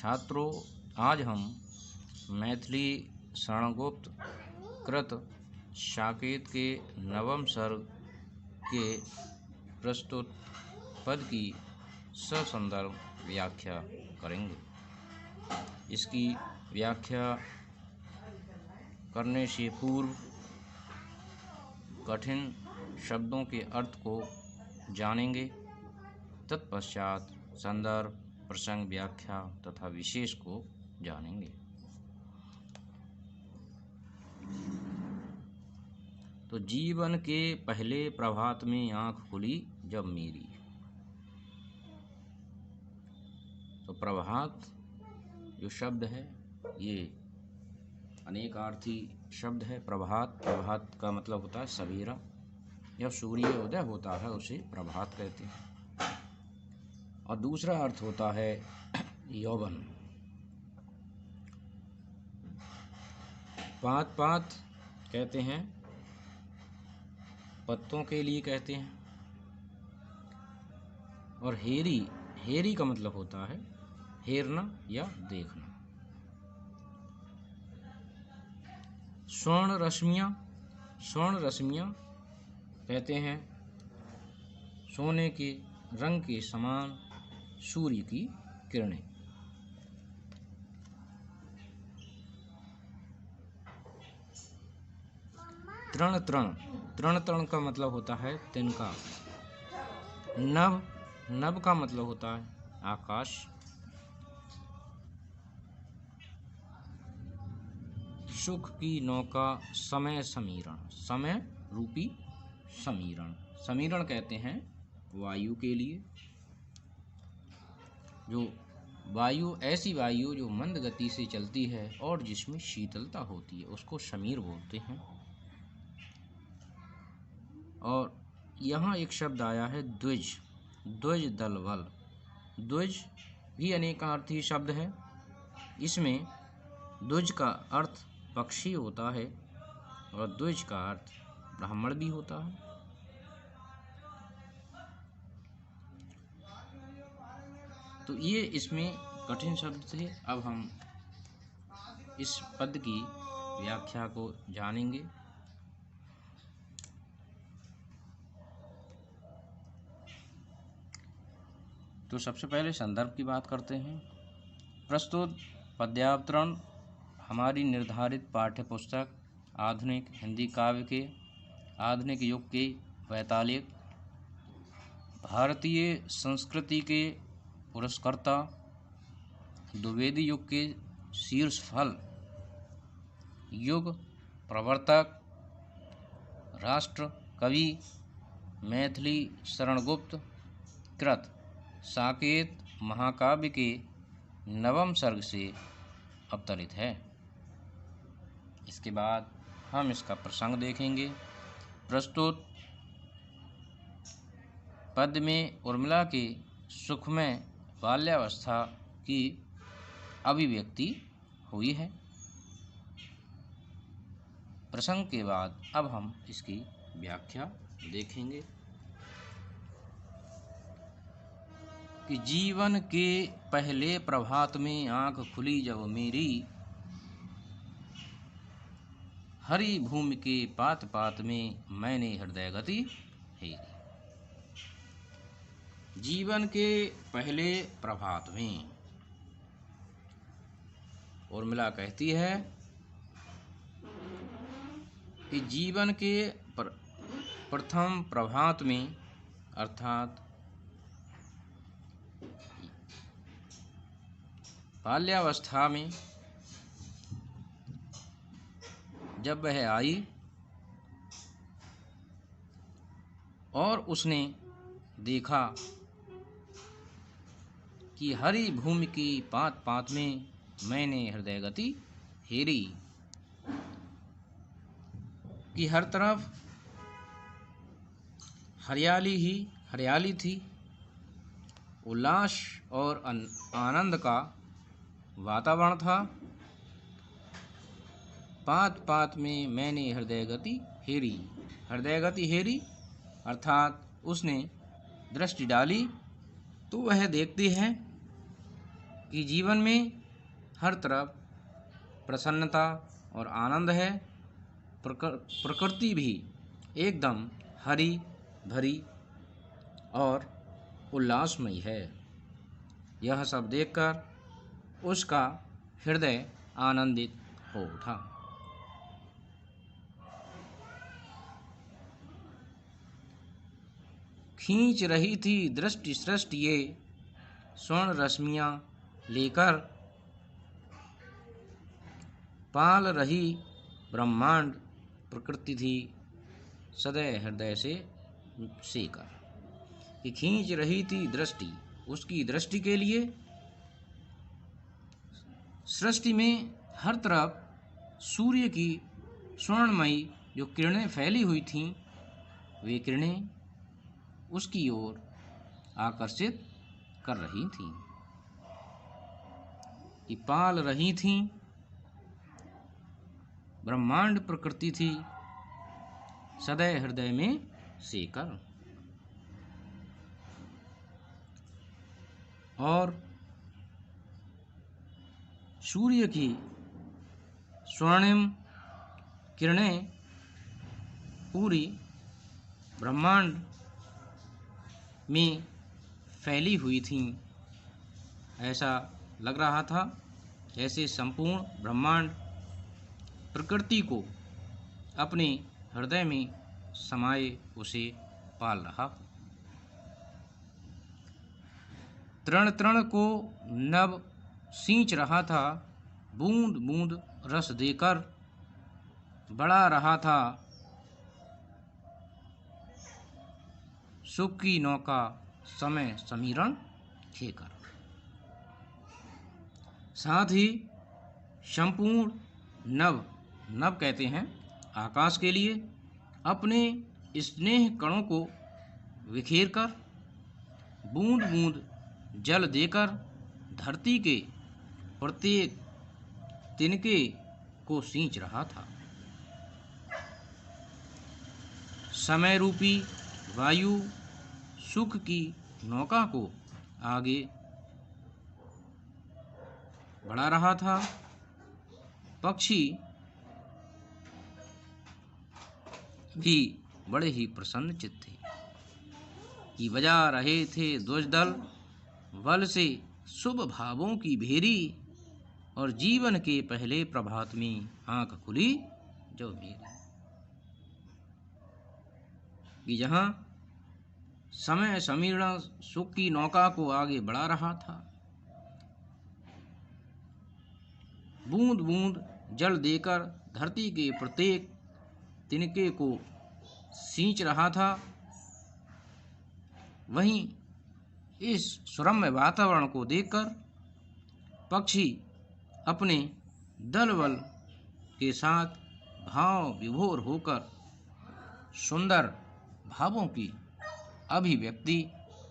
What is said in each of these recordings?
छात्रों, आज हम मैथिली शरणगुप्त कृत साकेत के नवम सर्ग के प्रस्तुत पद की ससंदर्भ व्याख्या करेंगे। इसकी व्याख्या करने से पूर्व कठिन शब्दों के अर्थ को जानेंगे। तत्पश्चात संदर्भ, प्रसंग, व्याख्या तथा विशेष को जानेंगे। तो जीवन के पहले प्रभात में आंख खुली जब मेरी। तो प्रभात जो शब्द है ये अनेकार्थी शब्द है। प्रभात का मतलब होता है सवेरा। जब सूर्य उदय होता है उसे प्रभात कहते हैं। और दूसरा अर्थ होता है यौवन। पात कहते हैं, पत्तों के लिए कहते हैं। और हेरी का मतलब होता है हेरना या देखना। स्वर्ण रश्मियाँ कहते हैं सोने के रंग के समान सूर्य की किरणें। तृण का मतलब होता है तिनका। नभ का मतलब होता है आकाश। सुख की नौका समय रूपी समीरण कहते हैं वायु के लिए। जो वायु, ऐसी वायु जो मंद गति से चलती है और जिसमें शीतलता होती है उसको समीर बोलते हैं। और यहाँ एक शब्द आया है द्विज दलबल। द्विज भी अनेकार्थी शब्द है। इसमें द्विज का अर्थ पक्षी होता है और द्विज का अर्थ ब्राह्मण भी होता है। तो ये इसमें कठिन शब्द थे। अब हम इस पद की व्याख्या को जानेंगे। तो सबसे पहले संदर्भ की बात करते हैं। प्रस्तुत पद्यावतरण हमारी निर्धारित पाठ्य पुस्तक आधुनिक हिंदी काव्य के आधुनिक युग के वैतालिक भारतीय संस्कृति के पुरस्कर्ता, द्विवेदी युग के शीर्ष फल, युग प्रवर्तक, राष्ट्र कवि, मैथिली शरणगुप्त कृत साकेत महाकाव्य के नवम सर्ग से अवतरित है। इसके बाद हम इसका प्रसंग देखेंगे। प्रस्तुत पद में उर्मिला के सुखमय बाल्यावस्था की अभिव्यक्ति हुई है। प्रसंग के बाद अब हम इसकी व्याख्या देखेंगे कि जीवन के पहले प्रभात में आंख खुली जब मेरी, हरी भूमि के पात पात में मैंने हृदय गति हेरी। जीवन के पहले प्रभात में उर्मिला कहती है कि जीवन के प्रथम प्रभात में अर्थात बाल्यावस्था में जब वह आई और उसने देखा कि हरी भूमि की पात पात में मैंने हृदय गति हेरी, कि हर तरफ हरियाली ही हरियाली थी। उल्लास और आनंद का वातावरण था। पात पात में मैंने हृदय गति हेरी अर्थात उसने दृष्टि डाली तो वह देखती है कि जीवन में हर तरफ प्रसन्नता और आनंद है। प्रकृति भी एकदम हरी भरी और उल्लासमयी है। यह सब देखकर उसका हृदय आनंदित हो उठा। खींच रही थी दृष्टि सृष्टि ये स्वर्ण रश्मियाँ लेकर, पाल रही ब्रह्मांड प्रकृति थी सदैव हृदय से सेकर। कि खींच रही थी दृष्टि, उसकी दृष्टि के लिए सृष्टि में हर तरफ सूर्य की स्वर्णमयी जो किरणें फैली हुई थीं, वे किरणें उसकी ओर आकर्षित कर रही थीं। कि पाल रही थीं ब्रह्मांड प्रकृति थी सदैव हृदय में सेकर। और सूर्य की स्वर्णिम किरणें पूरी ब्रह्मांड में फैली हुई थीं। ऐसा लग रहा था जैसे संपूर्ण ब्रह्मांड प्रकृति को अपने हृदय में समाये उसे पाल रहा। तृण तृण को नभ सींच रहा था, बूंद बूंद रस देकर बढ़ा रहा था सुख की नौका समय समीरण खेकर। साथ ही संपूर्ण नभ, नभ कहते हैं आकाश के लिए, अपने स्नेह कणों को बिखेर कर बूंद बूंद जल देकर धरती के प्रत्येक तिनके को सींच रहा था। समय रूपी वायु सुख की नौका को आगे बढ़ा रहा था। पक्षी भी बड़े ही प्रसन्न चित्त थे कि बजा रहे थे ध्वजदल बल से शुभ भावों की भेरी, और जीवन के पहले प्रभात में आंख खुली जो मेरी। कि जहाँ समय समीरण सुख की नौका को आगे बढ़ा रहा था, बूंद बूंद जल देकर धरती के प्रत्येक तिनके को सींच रहा था, वहीं इस सुरम्य वातावरण को देखकर पक्षी अपने दल बल के साथ भाव विभोर होकर सुंदर भावों की अभिव्यक्ति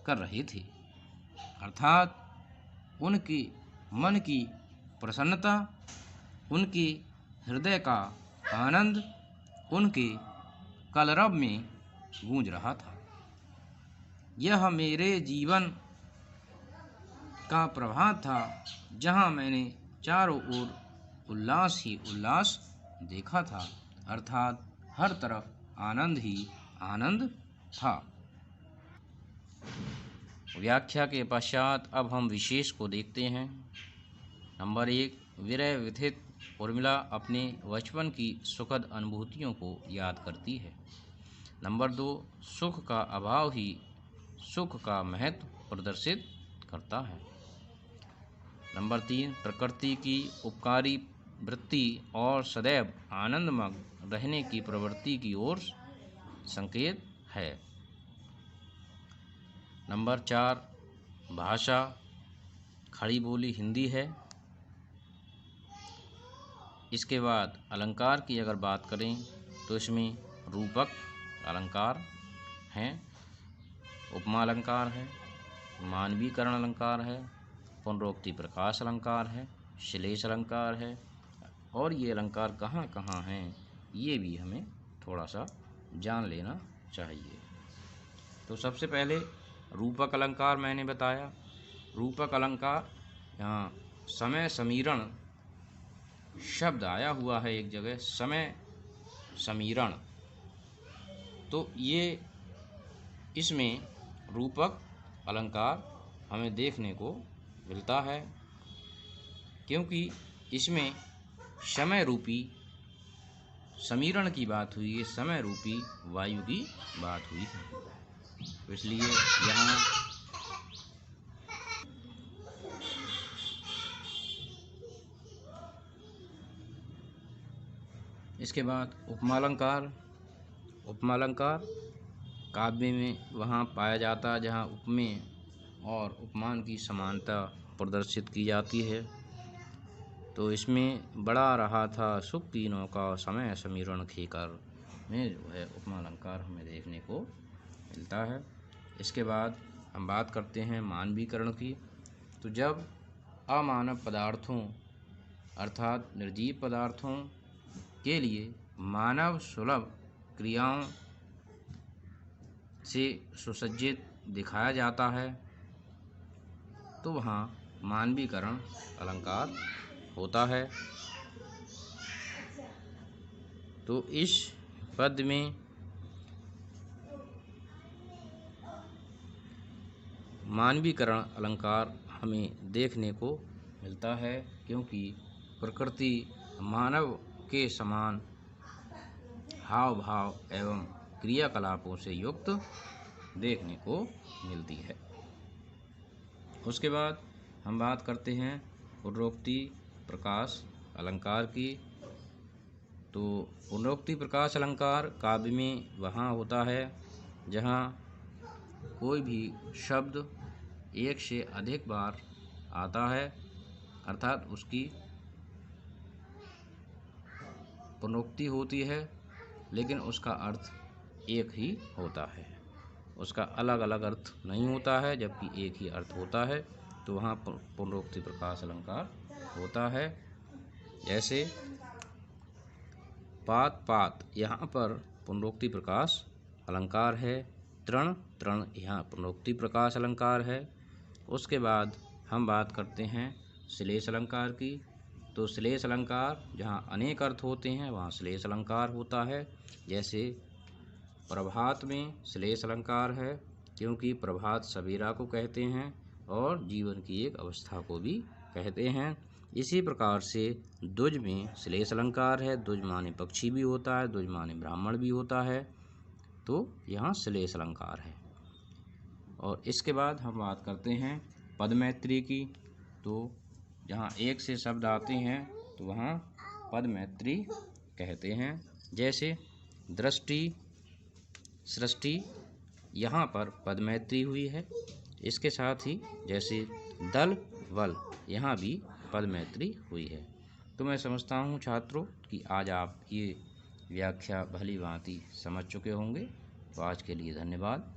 कर रहे थे। अर्थात उनके मन की प्रसन्नता, उनके हृदय का आनंद उनके कलरव में गूंज रहा था। यह मेरे जीवन का प्रभात था जहाँ मैंने चारों ओर उल्लास ही उल्लास देखा था, अर्थात हर तरफ आनंद ही आनंद था। व्याख्या के पश्चात अब हम विशेष को देखते हैं। नंबर 1, विरह व्यथित उर्मिला अपने बचपन की सुखद अनुभूतियों को याद करती है। नंबर 2, सुख का अभाव ही सुख का महत्व प्रदर्शित करता है। नंबर 3, प्रकृति की उपकारी वृत्ति और सदैव आनंदमग्न रहने की प्रवृत्ति की ओर संकेत है। नंबर 4, भाषा खड़ी बोली हिंदी है। इसके बाद अलंकार की अगर बात करें तो इसमें रूपक अलंकार हैं, उपमा अलंकार है, मानवीकरण अलंकार है, पुनरोक्ति प्रकाश अलंकार है, श्लेष अलंकार है। और ये अलंकार कहाँ कहाँ हैं ये भी हमें थोड़ा सा जान लेना चाहिए। तो सबसे पहले रूपक अलंकार मैंने बताया। रूपक अलंकार यहाँ समय समीरण शब्द आया हुआ है एक जगह, समय समीरण, तो ये इसमें रूपक अलंकार हमें देखने को मिलता है, क्योंकि इसमें समय रूपी समीरण की बात हुई है, समय रूपी वायु की बात हुई है। तो इसलिए यहाँ इसके बाद उपमालंकार। उपमालंकार काव्य में वहाँ पाया जाता है जहाँ उपमेय और उपमान की समानता प्रदर्शित की जाती है। तो इसमें बड़ा रहा था सुख तीनों का, समय समीरण खेकर में जो है उपमालंकार हमें देखने को मिलता है। इसके बाद हम बात करते हैं मानवीकरण की। तो जब अमानव पदार्थों अर्थात निर्जीव पदार्थों के लिए मानव सुलभ क्रियाओं से सुसज्जित दिखाया जाता है, तो वहाँ मानवीकरण अलंकार होता है। तो इस पद में मानवीकरण अलंकार हमें देखने को मिलता है, क्योंकि प्रकृति मानव के समान हाव भाव एवं क्रियाकलापों से युक्त देखने को मिलती है। उसके बाद हम बात करते हैं पुनरोक्ति प्रकाश अलंकार की। तो पुनरोक्ति प्रकाश अलंकार काव्य में वहाँ होता है जहाँ कोई भी शब्द एक से अधिक बार आता है, अर्थात उसकी पुनरोक्ति होती है, लेकिन उसका अर्थ एक ही होता है, उसका अलग अलग अर्थ नहीं होता है, जबकि एक ही अर्थ होता है। तो वहाँ पुनरोक्ति प्रकाश अलंकार होता है। जैसे पात पात, यहाँ पर पुनरोक्ति प्रकाश अलंकार है। तृण तृण, यहाँ पुनरोक्ति प्रकाश अलंकार है। उसके बाद हम बात करते हैं श्लेष अलंकार की। तो श्लेष अलंकार जहाँ अनेक अर्थ होते हैं वहाँ श्लेष अलंकार होता है। जैसे प्रभात में श्लेष अलंकार है, क्योंकि प्रभात सवेरा को कहते हैं और जीवन की एक अवस्था को भी कहते हैं। इसी प्रकार से द्विज में श्लेष अलंकार है। द्विज माने पक्षी भी होता है, द्विज माने ब्राह्मण भी होता है, तो यहाँ श्लेष अलंकार है। और इसके बाद हम बात करते हैं पद मैत्री की। तो जहाँ एक से शब्द आते हैं तो वहाँ पद मैत्री कहते हैं। जैसे दृष्टि सृष्टि, यहाँ पर पद मैत्री हुई है। इसके साथ ही जैसे दल बल, यहाँ भी पद मैत्री हुई है। तो मैं समझता हूँ छात्रों कि आज आप ये व्याख्या भली भांति समझ चुके होंगे। तो आज के लिए धन्यवाद।